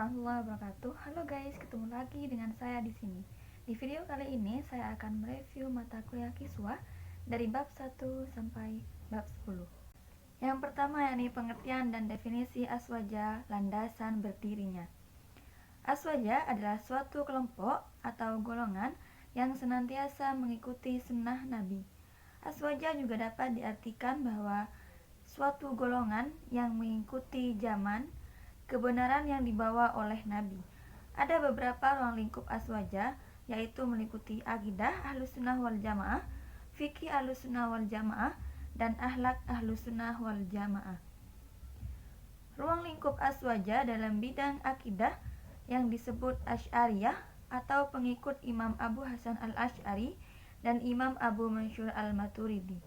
warahmatullahi wabarakatuh. Halo guys, ketemu lagi dengan saya di sini. Di video kali ini saya akan mereview mata kuliah Kiswah dari bab 1 sampai bab 10. Yang pertama yakni pengertian dan definisi aswaja, landasan berdirinya. Aswaja adalah suatu kelompok atau golongan yang senantiasa mengikuti sunnah Nabi. Aswaja juga dapat diartikan bahwa suatu golongan yang mengikuti zaman kebenaran yang dibawa oleh Nabi. Ada beberapa ruang lingkup aswaja, yaitu meliputi akidah Ahlussunnah wal Jamaah, fikih Ahlussunnah wal Jamaah, dan akhlak Ahlussunnah wal Jamaah. Ruang lingkup aswaja dalam bidang akidah yang disebut Asy'ariyah atau pengikut Imam Abu Hasan al-Asy'ari dan Imam Abu Mansur al-Maturidi.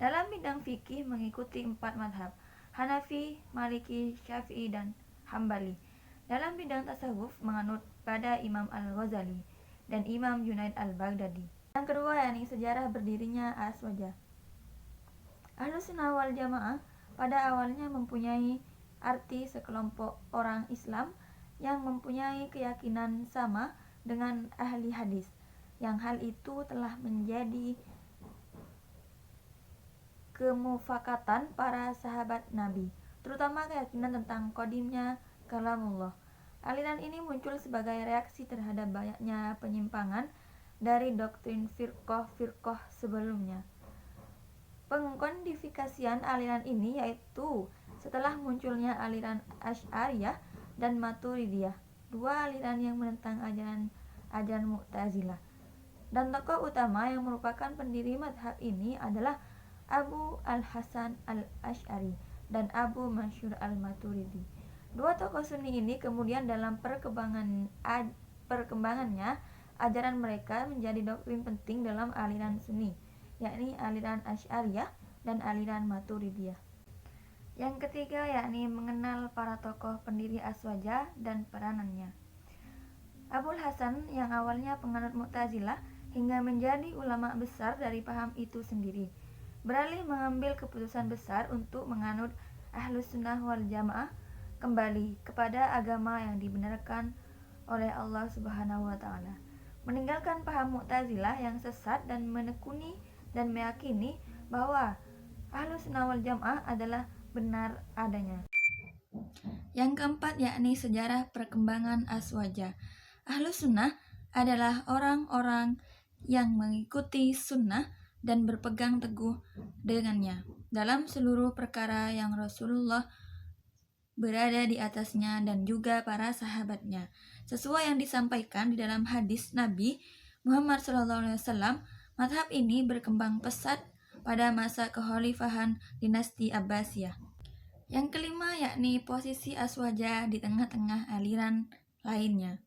Dalam bidang fikih mengikuti 4 madhab, Hanafi, Maliki, Syafi'i, dan Hambali. Dalam bidang tasawuf menganut pada Imam Al-Ghazali dan Imam Junaid Al-Baghdadi. Yang kedua yakni sejarah berdirinya aswaja. Ahlussunnah wal Jamaah pada awalnya mempunyai arti sekelompok orang Islam yang mempunyai keyakinan sama dengan ahli hadis, yang hal itu telah menjadi kemufakatan para sahabat Nabi, terutama keyakinan tentang qadimnya kalamullah. Aliran ini muncul sebagai reaksi terhadap banyaknya penyimpangan dari doktrin firqah-firqah sebelumnya. Pengkodifikasian aliran ini yaitu setelah munculnya aliran Asy'ariyah dan Maturidiyah, dua aliran yang menentang ajaran Mu'tazilah. Dan tokoh utama yang merupakan pendiri madhab ini adalah Abu al-Hasan al-Asy'ari dan Abu Mansur al-Maturidi. Dua tokoh Sunni ini kemudian dalam perkembangannya ajaran mereka menjadi doktrin penting dalam aliran Sunni, yakni aliran Asy'ariyah dan aliran Maturidiyah. Yang ketiga yakni mengenal para tokoh pendiri aswaja dan peranannya. Abul Hasan yang awalnya penganut Mu'tazilah hingga menjadi ulama besar dari paham itu sendiri, beralih mengambil keputusan besar untuk menganut Ahlussunnah wal Jamaah kembali kepada agama yang dibenarkan oleh Allah Subhanahu wa taala, meninggalkan paham Mu'tazilah yang sesat dan menekuni dan meyakini bahwa Ahlussunnah wal Jamaah adalah benar adanya. Yang keempat yakni sejarah perkembangan aswaja. Ahlussunnah adalah orang-orang yang mengikuti sunnah dan berpegang teguh dengannya dalam seluruh perkara yang Rasulullah berada di atasnya dan juga para sahabatnya, sesuai yang disampaikan di dalam hadis Nabi Muhammad SAW. Madhab ini berkembang pesat pada masa kekhalifahan dinasti Abbasiyah. Yang kelima yakni posisi aswaja di tengah-tengah aliran lainnya.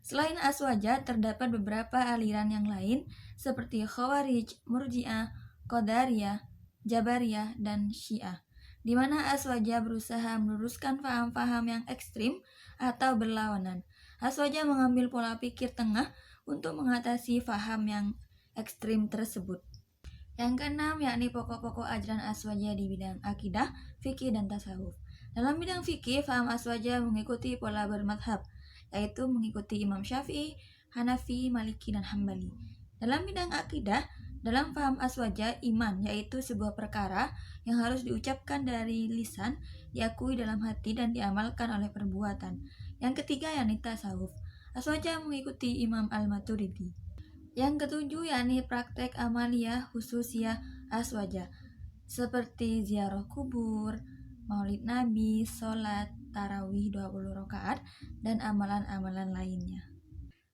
Selain aswaja terdapat beberapa aliran yang lain seperti Khawarij, Murji'ah, Qadariyah, Jabariyah, dan Syiah, di mana aswaja berusaha meluruskan paham-paham yang ekstrim atau berlawanan. Aswaja mengambil pola pikir tengah untuk mengatasi paham yang ekstrim tersebut. Yang keenam yakni pokok-pokok ajaran aswaja di bidang akidah, fikih, dan tasawuf. Dalam bidang fikih, paham aswaja mengikuti pola bermadhab, yaitu mengikuti Imam Syafi'i, Hanafi, Maliki, dan Hambali. Dalam bidang akidah, dalam paham aswaja, iman yaitu sebuah perkara yang harus diucapkan dari lisan, diakui dalam hati, dan diamalkan oleh perbuatan. Yang ketiga yakni tasawuf. Aswaja mengikuti Imam al-Maturidi. Yang ketujuh yakni praktek amaliyah khususiyah aswaja, seperti ziarah kubur, maulid nabi, sholat tarawih 20 rakaat, dan amalan-amalan lainnya.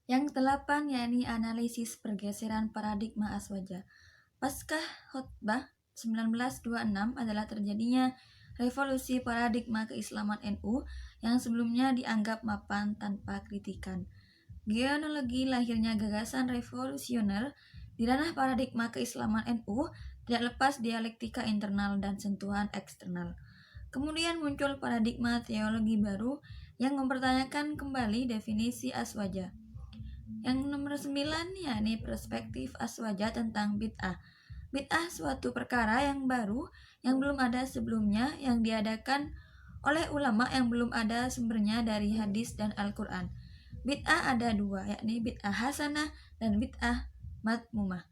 Yang kedelapan yakni analisis pergeseran paradigma aswaja. Pasca khutbah 1926 adalah terjadinya revolusi paradigma keislaman NU yang sebelumnya dianggap mapan tanpa kritikan. Genealogi lahirnya gagasan revolusioner di ranah paradigma keislaman NU tidak lepas dialektika internal dan sentuhan eksternal. Kemudian muncul paradigma teologi baru yang mempertanyakan kembali definisi aswaja. Yang nomor 9 yakni perspektif aswaja tentang bid'ah. Bid'ah suatu perkara yang baru yang belum ada sebelumnya yang diadakan oleh ulama yang belum ada sumbernya dari hadis dan Al-Quran. Bid'ah ada dua, yakni bid'ah hasanah dan bid'ah madmumah.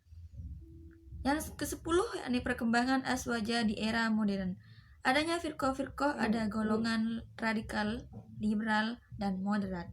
Yang ke-10 yakni perkembangan aswaja di era modern. Adanya firqah-firqah, ada golongan radikal, liberal, dan moderat.